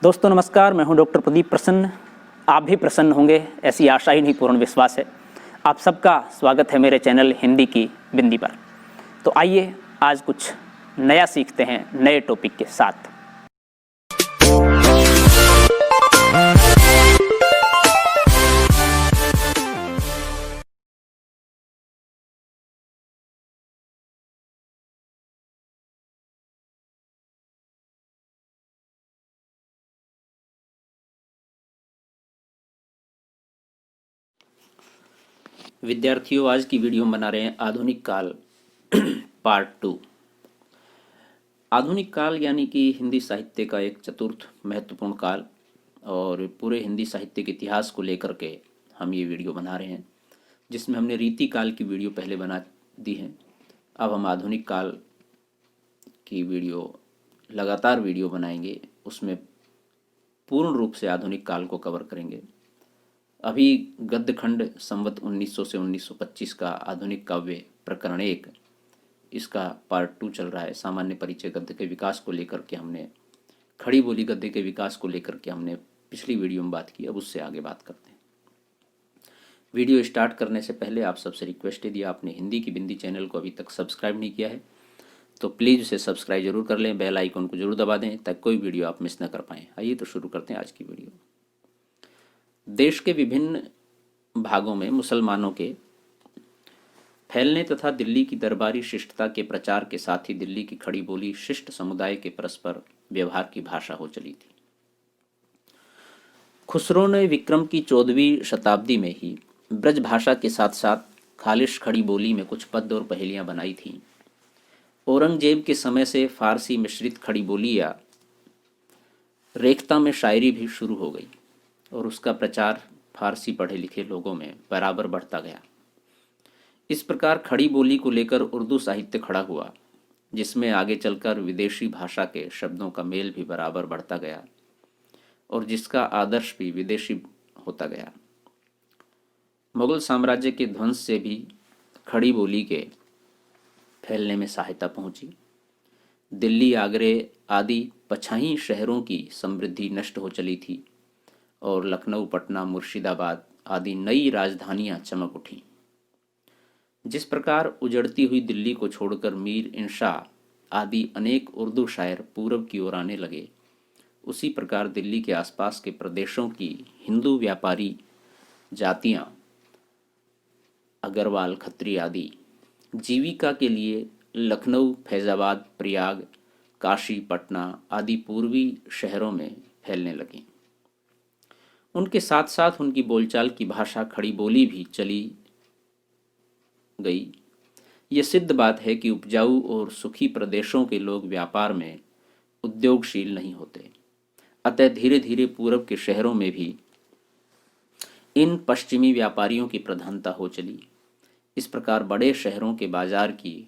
दोस्तों नमस्कार, मैं हूं डॉक्टर प्रदीप प्रसन्न। आप भी प्रसन्न होंगे, ऐसी आशा ही नहीं पूर्ण विश्वास है। आप सबका स्वागत है मेरे चैनल हिंदी की बिंदी पर। तो आइए आज कुछ नया सीखते हैं नए टॉपिक के साथ। विद्यार्थियों, आज की वीडियो में बना रहे हैं आधुनिक काल पार्ट 2। आधुनिक काल यानी कि हिंदी साहित्य का एक चतुर्थ महत्वपूर्ण काल, और पूरे हिंदी साहित्य के इतिहास को लेकर के हम ये वीडियो बना रहे हैं, जिसमें हमने रीति काल की वीडियो पहले बना दी है। अब हम आधुनिक काल की लगातार वीडियो बनाएंगे, उसमें पूर्ण रूप से आधुनिक काल को कवर करेंगे। अभी गद्यखंड संवत 1900 से 1925 का आधुनिक काव्य प्रकरण 1, इसका पार्ट 2 चल रहा है। सामान्य परिचय गद्य के विकास को लेकर के हमने, खड़ी बोली गद्य के विकास को लेकर के हमने पिछली वीडियो में बात की। अब उससे आगे बात करते हैं। वीडियो स्टार्ट करने से पहले आप सबसे रिक्वेस्ट है, यदि आपने हिंदी की बिंदी चैनल को अभी तक सब्सक्राइब नहीं किया है तो प्लीज़ उसे सब्सक्राइब जरूर कर लें, बेल आइकन को जरूर दबा दें ताकि कोई वीडियो आप मिस न कर पाएँ। आइए तो शुरू करते हैं आज की वीडियो। देश के विभिन्न भागों में मुसलमानों के फैलने तथा दिल्ली की दरबारी शिष्टता के प्रचार के साथ ही दिल्ली की खड़ी बोली शिष्ट समुदाय के परस्पर व्यवहार की भाषा हो चली थी। खुसरो ने विक्रम की 14वीं शताब्दी में ही ब्रज भाषा के साथ साथ खालिश खड़ी बोली में कुछ पद और पहेलियां बनाई थीं। औरंगजेब के समय से फारसी मिश्रित खड़ी बोली या रेखता में शायरी भी शुरू हो गई और उसका प्रचार फारसी पढ़े लिखे लोगों में बराबर बढ़ता गया। इस प्रकार खड़ी बोली को लेकर उर्दू साहित्य खड़ा हुआ, जिसमें आगे चलकर विदेशी भाषा के शब्दों का मेल भी बराबर बढ़ता गया और जिसका आदर्श भी विदेशी होता गया। मुगल साम्राज्य के ध्वंस से भी खड़ी बोली के फैलने में सहायता पहुंची। दिल्ली, आगरे आदि पछाई शहरों की समृद्धि नष्ट हो चली थी और लखनऊ, पटना, मुर्शिदाबाद आदि नई राजधानियां चमक उठी। जिस प्रकार उजड़ती हुई दिल्ली को छोड़कर मीर इंशाह आदि अनेक उर्दू शायर पूरब की ओर आने लगे, उसी प्रकार दिल्ली के आसपास के प्रदेशों की हिंदू व्यापारी जातियां, अग्रवाल, खत्री आदि जीविका के लिए लखनऊ, फैजाबाद, प्रयाग, काशी, पटना आदि पूर्वी शहरों में फैलने लगीं। उनके साथ साथ उनकी बोलचाल की भाषा खड़ी बोली भी चली गई। यह सिद्ध बात है कि उपजाऊ और सुखी प्रदेशों के लोग व्यापार में उद्योगशील नहीं होते। अतः धीरे धीरे पूरब के शहरों में भी इन पश्चिमी व्यापारियों की प्रधानता हो चली। इस प्रकार बड़े शहरों के बाजार की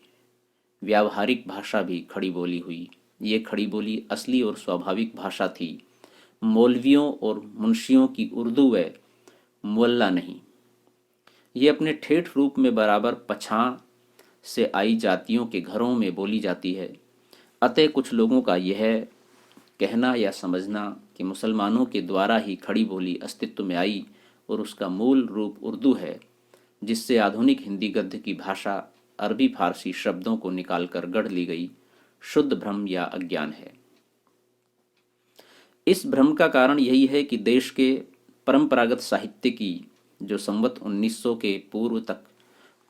व्यावहारिक भाषा भी खड़ी बोली हुई। ये खड़ी बोली असली और स्वाभाविक भाषा थी, मौलवियों और मुंशियों की उर्दू व मुअल्ला नहीं। ये अपने ठेठ रूप में बराबर पछाण से आई जातियों के घरों में बोली जाती है। अतः कुछ लोगों का यह कहना या समझना कि मुसलमानों के द्वारा ही खड़ी बोली अस्तित्व में आई और उसका मूल रूप उर्दू है, जिससे आधुनिक हिंदी गद्य की भाषा अरबी फारसी शब्दों को निकालकर गढ़ ली गई, शुद्ध भ्रम या अज्ञान है। इस भ्रम का कारण यही है कि देश के परंपरागत साहित्य की जो संवत 1900 के पूर्व तक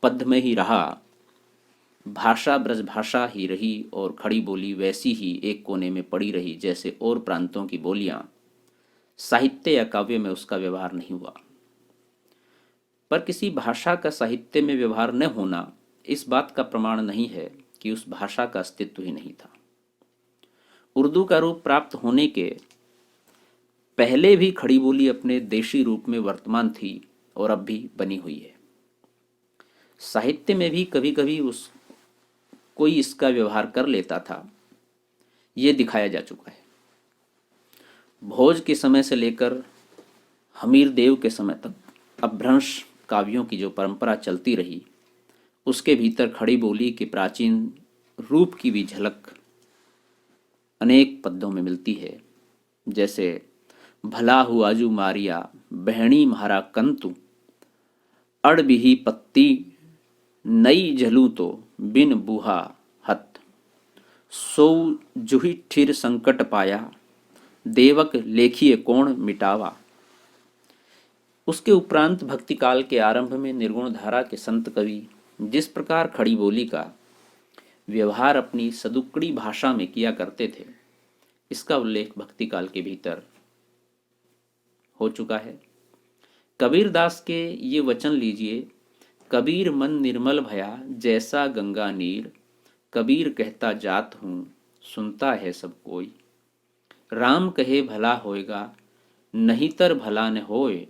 पद्य में ही रहा, भाषा ब्रज भाषा ही रही और खड़ी बोली वैसी ही एक कोने में पड़ी रही जैसे और प्रांतों की बोलियां। साहित्य या काव्य में उसका व्यवहार नहीं हुआ। पर किसी भाषा का साहित्य में व्यवहार न होना इस बात का प्रमाण नहीं है कि उस भाषा का अस्तित्व ही नहीं था। उर्दू का रूप प्राप्त होने के पहले भी खड़ी बोली अपने देशी रूप में वर्तमान थी और अब भी बनी हुई है। साहित्य में भी कभी कभी कोई इसका व्यवहार कर लेता था, ये दिखाया जा चुका है। भोज के समय से लेकर हमीर देव के समय तक अपभ्रंश काव्यों की जो परंपरा चलती रही, उसके भीतर खड़ी बोली के प्राचीन रूप की भी झलक अनेक पद्यों में मिलती है। जैसे भला हुआजू मारिया बहणी म्हारा कंतु, अड़ बिही पत्ती नई जलूं तो बिन बूहा हत, सो जुही ठिर संकट पाया देवक लेखिए कौन मिटावा। उसके उपरांत भक्ति काल के आरंभ में निर्गुण धारा के संत कवि जिस प्रकार खड़ी बोली का व्यवहार अपनी सदुक्कड़ी भाषा में किया करते थे, इसका उल्लेख भक्ति काल के भीतर हो चुका है। कबीर दास के ये वचन लीजिए, कबीर मन निर्मल भया जैसा गंगा नीर, कबीर कहता जात हूँ सुनता है सब कोई, राम कहे भला होएगा नहीं तर भला न होए,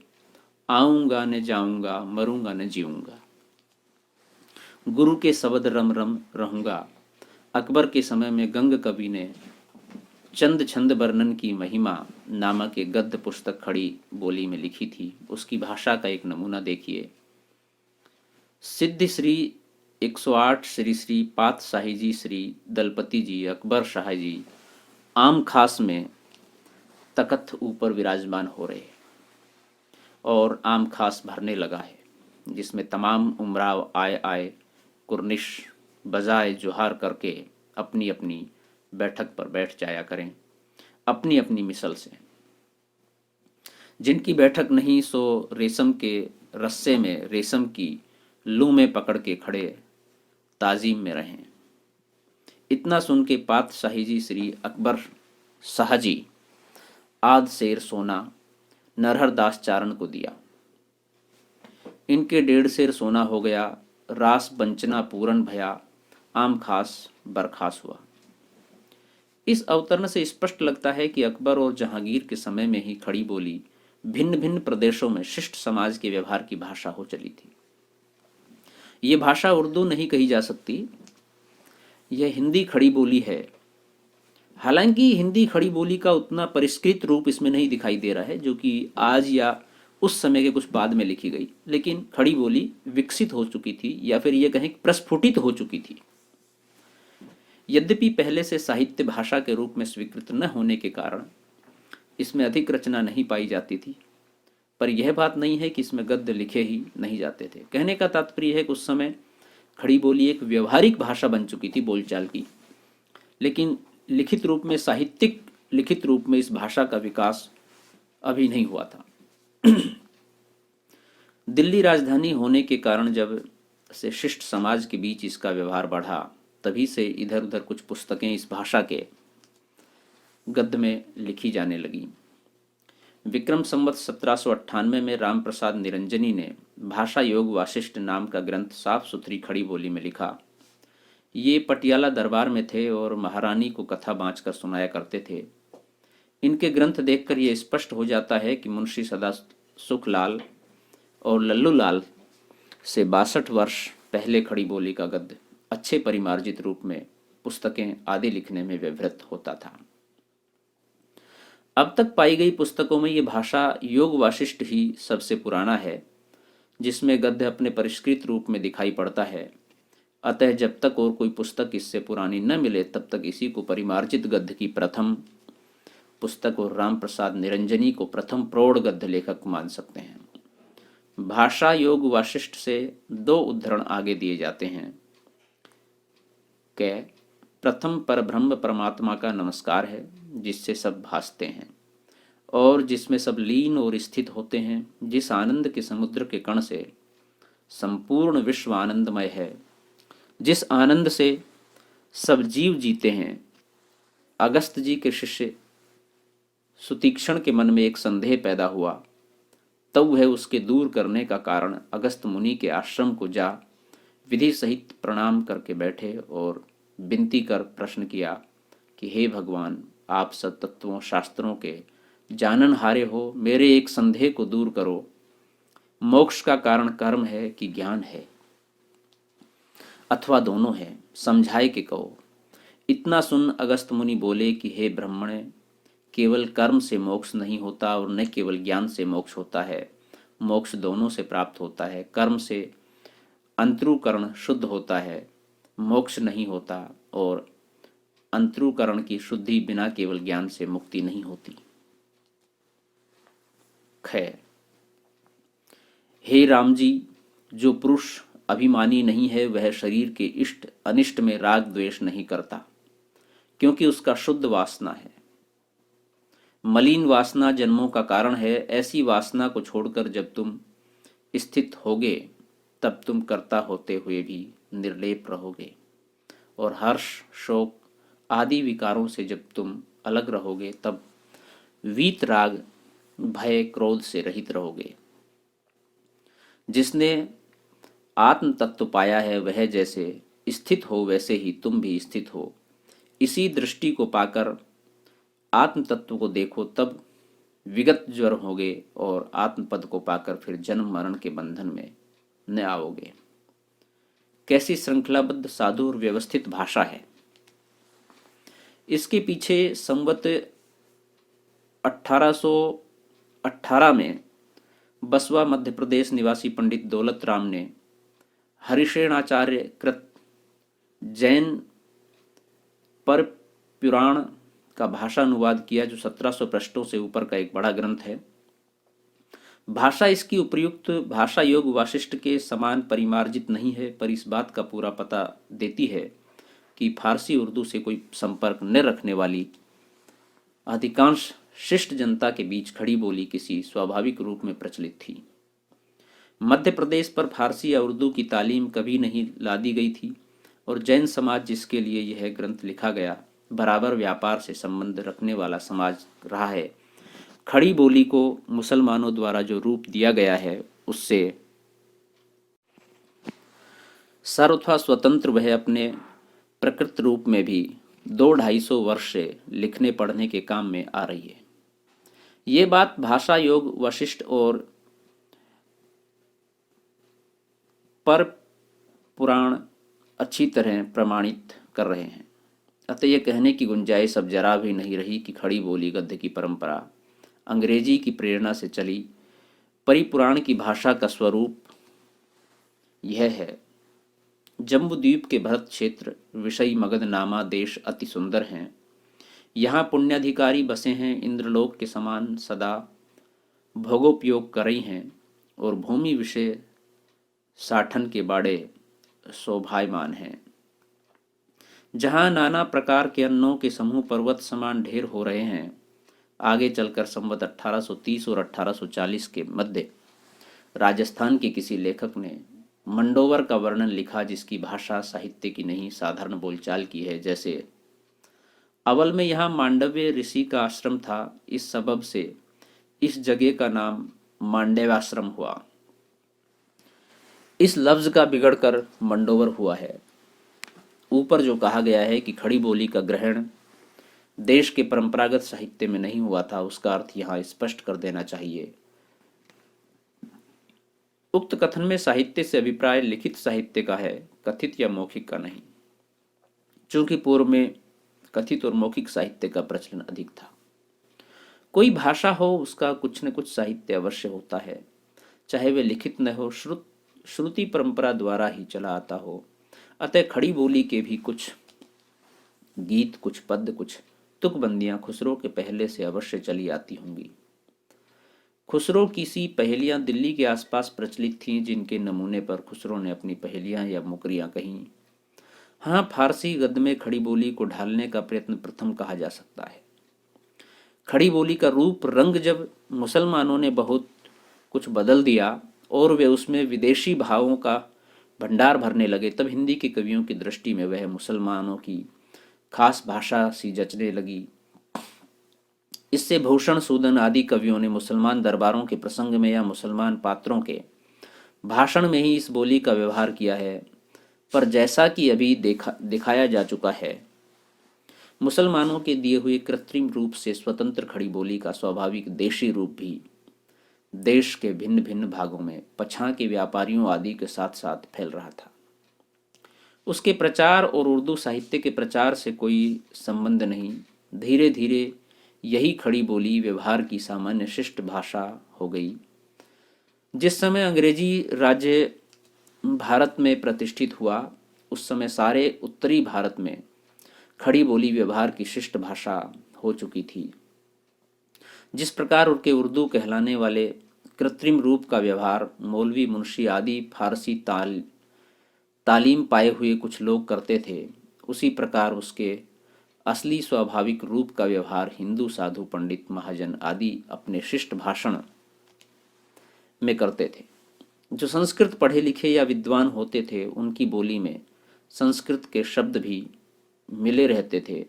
आऊंगा न जाऊंगा मरूंगा न जीऊंगा। गुरु के शब्द रम रम रहूंगा। अकबर के समय में गंग कवि ने चंद छंद वर्णन की महिमा नामक एक गद्य पुस्तक खड़ी बोली में लिखी थी। उसकी भाषा का एक नमूना देखिए। सिद्ध श्री 108 श्री श्री पात शाही जी, श्री दलपति जी, अकबर शाह जी आम खास में तख्त ऊपर विराजमान हो रहे और आम खास भरने लगा है, जिसमें तमाम उमराव आए आए कुर्निश बजाए जुहार करके अपनी अपनी बैठक पर बैठ जाया करें, अपनी अपनी मिसल से। जिनकी बैठक नहीं सो रेशम के रस्से में रेशम की लू में पकड़ के खड़े ताजीम में रहें। इतना सुन के पात शाही जी श्री अकबर शाह जी आध शेर सोना नरहर दास चारण को दिया। इनके 1.5 शेर सोना हो गया। रास बंचना पूरन भया, आम खास बरखास हुआ। इस अवतरण से स्पष्ट लगता है कि अकबर और जहांगीर के समय में ही खड़ी बोली भिन्न भिन्न प्रदेशों में शिष्ट समाज के व्यवहार की भाषा हो चली थी। ये भाषा उर्दू नहीं कही जा सकती, यह हिंदी खड़ी बोली है। हालांकि हिंदी खड़ी बोली का उतना परिष्कृत रूप इसमें नहीं दिखाई दे रहा है जो कि आज या उस समय के कुछ बाद में लिखी गई, लेकिन खड़ी बोली विकसित हो चुकी थी या फिर यह कहें प्रस्फुटित हो चुकी थी। यद्यपि पहले से साहित्य भाषा के रूप में स्वीकृत न होने के कारण इसमें अधिक रचना नहीं पाई जाती थी, पर यह बात नहीं है कि इसमें गद्य लिखे ही नहीं जाते थे। कहने का तात्पर्य है कि उस समय खड़ी बोली एक व्यवहारिक भाषा बन चुकी थी बोलचाल की, लेकिन लिखित रूप में, साहित्यिक लिखित रूप में इस भाषा का विकास अभी नहीं हुआ था। दिल्ली राजधानी होने के कारण जब से शिष्ट समाज के बीच इसका व्यवहार बढ़ा, तभी से इधर उधर कुछ पुस्तकें इस भाषा के गद्य में लिखी जाने लगी। विक्रम संवत 1798 में राम प्रसाद निरंजनी ने भाषा योग वाशिष्ठ नाम का ग्रंथ साफ सुथरी खड़ी बोली में लिखा। ये पटियाला दरबार में थे और महारानी को कथा बाँच कर सुनाया करते थे। इनके ग्रंथ देखकर यह स्पष्ट हो जाता है कि मुंशी सदा सुखलाल और लल्लू लाल से 62 वर्ष पहले खड़ी बोली का गद्य अच्छे परिमार्जित रूप में पुस्तकें आदि लिखने में व्यवहृत होता था। अब तक पाई गई पुस्तकों में ये भाषा योग वाशिष्ठ ही सबसे पुराना है, जिसमें गद्य अपने परिष्कृत रूप में दिखाई पड़ता है। अतः जब तक और कोई पुस्तक इससे पुरानी न मिले तब तक इसी को परिमार्जित गद्य की प्रथम पुस्तक और राम प्रसाद निरंजनी को प्रथम प्रौढ़ गद्य लेखक मान सकते हैं। भाषा योग वाशिष्ठ से 2 उद्धरण आगे दिए जाते हैं। प्रथम परब्रह्म परमात्मा का नमस्कार है, जिससे सब भासते हैं और जिसमें सब लीन और स्थित होते हैं, जिस आनंद के समुद्र के कण से संपूर्ण विश्व आनंदमय है, जिस आनंद से सब जीव जीते हैं। अगस्त जी के शिष्य सुतीक्षण के मन में एक संदेह पैदा हुआ, तब वह उसके दूर करने का कारण अगस्त मुनि के आश्रम को जा विधि सहित प्रणाम करके बैठे और विनती कर प्रश्न किया कि हे भगवान, आप सब तत्वों शास्त्रों के जानन हारे हो, मेरे एक संदेह को दूर करो। मोक्ष का कारण कर्म है कि ज्ञान है, अथवा दोनों है, समझाए के कहो। इतना सुन अगस्त मुनि बोले कि हे ब्रह्मण, केवल कर्म से मोक्ष नहीं होता और न केवल ज्ञान से मोक्ष होता है। मोक्ष दोनों से प्राप्त होता है। कर्म से अंतरूकरण शुद्ध होता है, मोक्ष नहीं होता, और अंतरूकरण की शुद्धि बिना केवल ज्ञान से मुक्ति नहीं होती। है। हे राम जी, जो पुरुष अभिमानी नहीं है वह शरीर के इष्ट अनिष्ट में राग द्वेष नहीं करता, क्योंकि उसका शुद्ध वासना है। मलिन वासना जन्मों का कारण है। ऐसी वासना को छोड़कर जब तुम स्थित होगे तब तुम कर्ता होते हुए भी निर्लेप रहोगे, और हर्ष शोक आदि विकारों से जब तुम अलग रहोगे तब वीत राग भय क्रोध से रहित रहोगे। जिसने आत्म तत्व पाया है वह जैसे स्थित हो वैसे ही तुम भी स्थित हो। इसी दृष्टि को पाकर आत्म तत्व को देखो, तब विगत ज्वर होगे और आत्मपद को पाकर फिर जन्म मरण के बंधन में न आओगे। कैसी श्रृंखलाबद्ध साधु और व्यवस्थित भाषा है। इसके पीछे संवत 1818 में बसवा मध्य प्रदेश निवासी पंडित दौलत राम ने हरिशेणाचार्य कृत जैन पर पुराण का भाषानुवाद किया, जो 1700 पृष्ठों से ऊपर का एक बड़ा ग्रंथ है। भाषा इसकी उपयुक्त भाषा योग वाशिष्ठ के समान परिमार्जित नहीं है, पर इस बात का पूरा पता देती है कि फारसी उर्दू से कोई संपर्क न रखने वाली अधिकांश शिष्ट जनता के बीच खड़ी बोली किसी स्वाभाविक रूप में प्रचलित थी। मध्य प्रदेश पर फारसी या उर्दू की तालीम कभी नहीं लादी गई थी, और जैन समाज जिसके लिए यह ग्रंथ लिखा गया बराबर व्यापार से संबंध रखने वाला समाज रहा है। खड़ी बोली को मुसलमानों द्वारा जो रूप दिया गया है उससे सर्वथा स्वतंत्र वह अपने प्रकृत रूप में भी 200-250 वर्ष से लिखने पढ़ने के काम में आ रही है। ये बात भाषा योग वशिष्ठ और पर पुराण अच्छी तरह प्रमाणित कर रहे हैं। अतः यह कहने की गुंजाइश अब जरा भी नहीं रही कि खड़ी बोली गद्य की परंपरा अंग्रेजी की प्रेरणा से चली। परिपुराण की भाषा का स्वरूप यह है। जम्बूद्वीप के भरत क्षेत्र विषयी मगध नामा देश अति सुंदर हैं। यहाँ पुण्याधिकारी बसे हैं, इंद्रलोक के समान सदा भोगोपयोग कर रही हैं, और भूमि विषय साठन के बाड़े शोभायमान हैं। जहाँ नाना प्रकार के अन्नों के समूह पर्वत समान ढेर हो रहे हैं। आगे चलकर संवत 1830 और 1840 के मध्य राजस्थान के किसी लेखक ने मंडोवर का वर्णन लिखा, जिसकी भाषा साहित्य की नहीं साधारण बोलचाल की है। जैसे अवल में यहाँ मांडव्य ऋषि का आश्रम था, इस सबब से इस जगह का नाम मांडव्याश्रम हुआ। इस लफ्ज का बिगड़कर मंडोवर हुआ है। ऊपर जो कहा गया है कि खड़ी बोली का ग्रहण देश के परंपरागत साहित्य में नहीं हुआ था, उसका अर्थ यहाँ स्पष्ट कर देना चाहिए। उक्त कथन में साहित्य से अभिप्राय लिखित साहित्य का है, कथित या मौखिक का नहीं। चूंकि पूर्व में कथित और मौखिक साहित्य का प्रचलन अधिक था। कोई भाषा हो उसका कुछ न कुछ साहित्य अवश्य होता है, चाहे वे लिखित न हो, श्रुति परंपरा द्वारा ही चला आता हो। अतः खड़ी बोली के भी कुछ गीत, कुछ पद, कुछ तुकबंदियां खुसरो के पहले से अवश्य चली आती होंगी। खुसरो की सी पहेलियां दिल्ली के आसपास प्रचलित थीं, जिनके नमूने पर खुसरो ने अपनी पहेलियां या मुकरियां कहीं। हाँ, फारसी गद्य में खड़ी बोली को ढालने का प्रयत्न प्रथम कहा जा सकता है। खड़ी बोली का रूप रंग जब मुसलमानों ने बहुत कुछ बदल दिया और वे उसमें विदेशी भावों का भंडार भरने लगे, तब हिंदी के कवियों की दृष्टि में वह मुसलमानों की खास भाषा सी जचने लगी। इससे भूषण सूदन आदि कवियों ने मुसलमान दरबारों के प्रसंग में या मुसलमान पात्रों के भाषण में ही इस बोली का व्यवहार किया है। पर जैसा कि अभी दिखाया जा चुका है, मुसलमानों के दिए हुए कृत्रिम रूप से स्वतंत्र खड़ी बोली का स्वाभाविक देशी रूप भी देश के भिन्न भिन्न भागों में पछां के व्यापारियों आदि के साथ साथ फैल रहा था। उसके प्रचार और उर्दू साहित्य के प्रचार से कोई संबंध नहीं। धीरे धीरे यही खड़ी बोली व्यवहार की सामान्य शिष्ट भाषा हो गई। जिस समय अंग्रेजी राज्य भारत में प्रतिष्ठित हुआ, उस समय सारे उत्तरी भारत में खड़ी बोली व्यवहार की शिष्ट भाषा हो चुकी थी। जिस प्रकार उनके उर्दू कहलाने वाले कृत्रिम रूप का व्यवहार मौलवी मुंशी आदि फारसी तालीम पाए हुए कुछ लोग करते थे, उसी प्रकार उसके असली स्वाभाविक रूप का व्यवहार हिंदू साधु पंडित महाजन आदि अपने शिष्ट भाषण में करते थे। जो संस्कृत पढ़े लिखे या विद्वान होते थे उनकी बोली में संस्कृत के शब्द भी मिले रहते थे।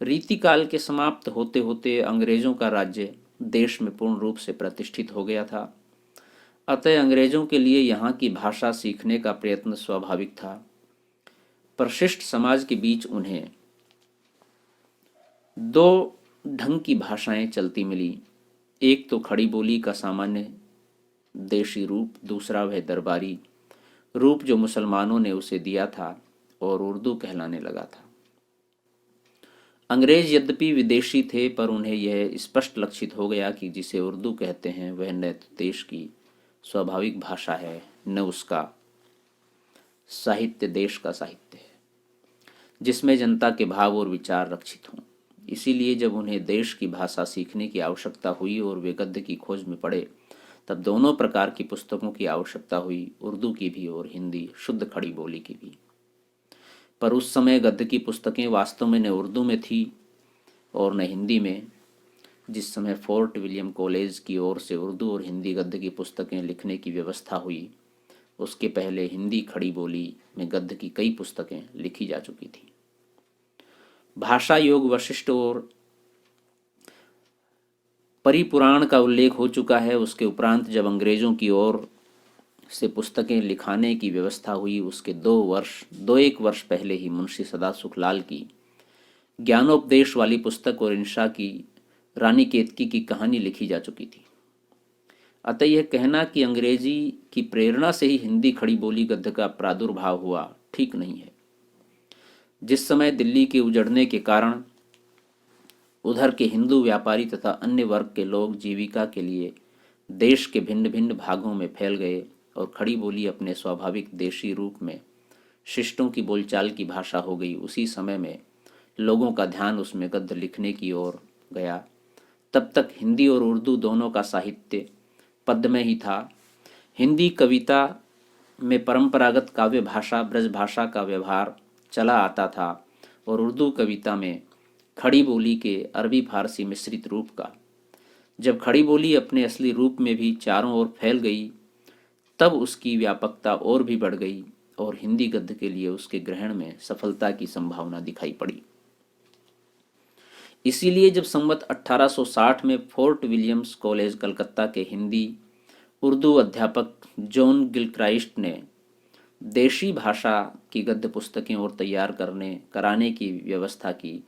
रीतिकाल के समाप्त होते होते अंग्रेजों का राज्य देश में पूर्ण रूप से प्रतिष्ठित हो गया था। अतः अंग्रेजों के लिए यहाँ की भाषा सीखने का प्रयत्न स्वाभाविक था। पर शिष्ट समाज के बीच उन्हें दो ढंग की भाषाएं चलती मिली। एक तो खड़ी बोली का सामान्य देशी रूप, दूसरा वह दरबारी रूप जो मुसलमानों ने उसे दिया था और उर्दू कहलाने लगा था। अंग्रेज यद्यपि विदेशी थे, पर उन्हें यह स्पष्ट लक्षित हो गया कि जिसे उर्दू कहते हैं वह न तो देश की स्वाभाविक भाषा है, न उसका साहित्य देश का साहित्य है जिसमें जनता के भाव और विचार रक्षित हों। इसीलिए जब उन्हें देश की भाषा सीखने की आवश्यकता हुई और वे गद्य की खोज में पड़े, तब दोनों प्रकार की पुस्तकों की आवश्यकता हुई, उर्दू की भी और हिंदी शुद्ध खड़ी बोली की भी। पर उस समय गद्य की पुस्तकें वास्तव में न उर्दू में थी और न हिंदी में। जिस समय फोर्ट विलियम कॉलेज की ओर से उर्दू और हिंदी गद्य की पुस्तकें लिखने की व्यवस्था हुई, उसके पहले हिंदी खड़ी बोली में गद्य की कई पुस्तकें लिखी जा चुकी थी। भाषा योग वशिष्ठ और परिपुराण का उल्लेख हो चुका है। उसके उपरांत जब अंग्रेजों की ओर से पुस्तकें लिखाने की व्यवस्था हुई, उसके 1 वर्ष पहले ही मुंशी सदा सुखलाल की ज्ञानोपदेश वाली पुस्तक और इंशा की रानी केतकी की कहानी लिखी जा चुकी थी। अतः यह कहना कि अंग्रेजी की प्रेरणा से ही हिंदी खड़ी बोली गद्य का प्रादुर्भाव हुआ ठीक नहीं है। जिस समय दिल्ली के उजड़ने के कारण उधर के हिंदू व्यापारी तथा अन्य वर्ग के लोग जीविका के लिए देश के भिन्न भिन्न भागों में फैल गए और खड़ी बोली अपने स्वाभाविक देशी रूप में शिष्टों की बोलचाल की भाषा हो गई, उसी समय में लोगों का ध्यान उसमें गद्य लिखने की ओर गया। तब तक हिंदी और उर्दू दोनों का साहित्य पद्य में ही था। हिंदी कविता में परंपरागत काव्य भाषा ब्रज भाषा का व्यवहार चला आता था और उर्दू कविता में खड़ी बोली के अरबी फारसी मिश्रित रूप का। जब खड़ी बोली अपने असली रूप में भी चारों ओर फैल गई, तब उसकी व्यापकता और भी बढ़ गई और हिंदी गद्य के लिए उसके ग्रहण में सफलता की संभावना दिखाई पड़ी। इसीलिए जब संवत 1860 में फोर्ट विलियम्स कॉलेज कलकत्ता के हिंदी उर्दू अध्यापक जॉन गिलक्राइस्ट ने देशी भाषा की गद्य पुस्तकें और तैयार कराने की व्यवस्था की,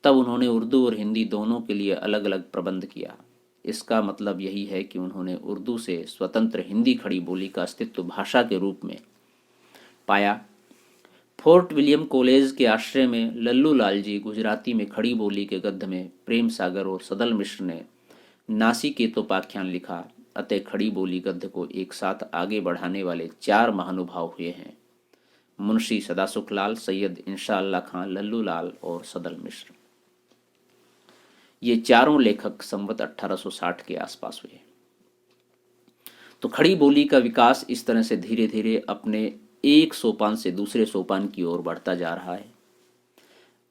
तब उन्होंने उर्दू और हिंदी दोनों के लिए अलग अलग प्रबंध किया। इसका मतलब यही है कि उन्होंने उर्दू से स्वतंत्र हिंदी खड़ी बोली का अस्तित्व भाषा के रूप में पाया। फोर्ट विलियम कॉलेज के आश्रय में लल्लू लाल जी गुजराती में खड़ी बोली के गद्य में प्रेम सागर और सदल मिश्र ने नासिकेतोपाख्यान लिखा। अतः खड़ी बोली गद्य को एक साथ आगे बढ़ाने वाले 4 महानुभाव हुए हैं, मुंशी सदा सुखलाल, सैयद इंशा अल्लाह खां, लल्लू लाल और सदल मिश्र। ये चारों लेखक संवत 1860 के आसपास हुए। तो खड़ी बोली का विकास इस तरह से धीरे धीरे अपने एक सोपान से दूसरे सोपान की ओर बढ़ता जा रहा है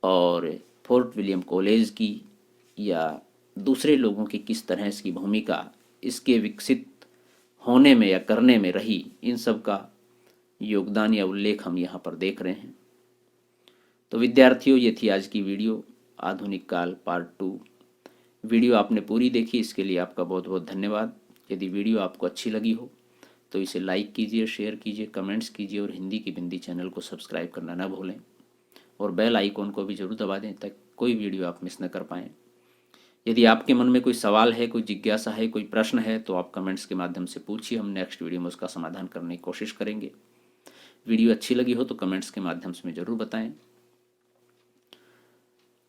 और फोर्ट विलियम कॉलेज की या दूसरे लोगों की किस तरह इसकी भूमिका इसके विकसित होने में या करने में रही, इन सब का योगदान या उल्लेख हम यहाँ पर देख रहे हैं। तो विद्यार्थियों, ये थी आज की वीडियो, आधुनिक काल पार्ट 2। वीडियो आपने पूरी देखी, इसके लिए आपका बहुत बहुत धन्यवाद। यदि वीडियो आपको अच्छी लगी हो तो इसे लाइक कीजिए, शेयर कीजिए, कमेंट्स कीजिए और हिंदी की बिंदी चैनल को सब्सक्राइब करना ना भूलें और बेल आइकॉन को भी जरूर दबा दें ताकि कोई वीडियो आप मिस न कर पाएँ। यदि आपके मन में कोई सवाल है, कोई जिज्ञासा है, कोई प्रश्न है तो आप कमेंट्स के माध्यम से पूछिए, हम नेक्स्ट वीडियो में उसका समाधान करने की कोशिश करेंगे। वीडियो अच्छी लगी हो तो कमेंट्स के माध्यम से ज़रूर बताएं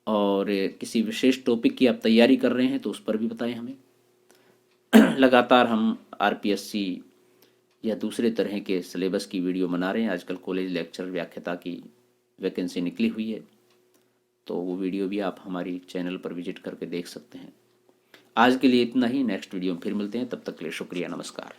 और किसी विशेष टॉपिक की आप तैयारी कर रहे हैं तो उस पर भी बताएं हमें। लगातार हम आरपीएससी या दूसरे तरह के सिलेबस की वीडियो बना रहे हैं। आजकल कॉलेज लेक्चर व्याख्याता की वैकेंसी निकली हुई है, तो वो वीडियो भी आप हमारी चैनल पर विजिट करके देख सकते हैं। आज के लिए इतना ही, नेक्स्ट वीडियो में फिर मिलते हैं, तब तक के लिए शुक्रिया, नमस्कार।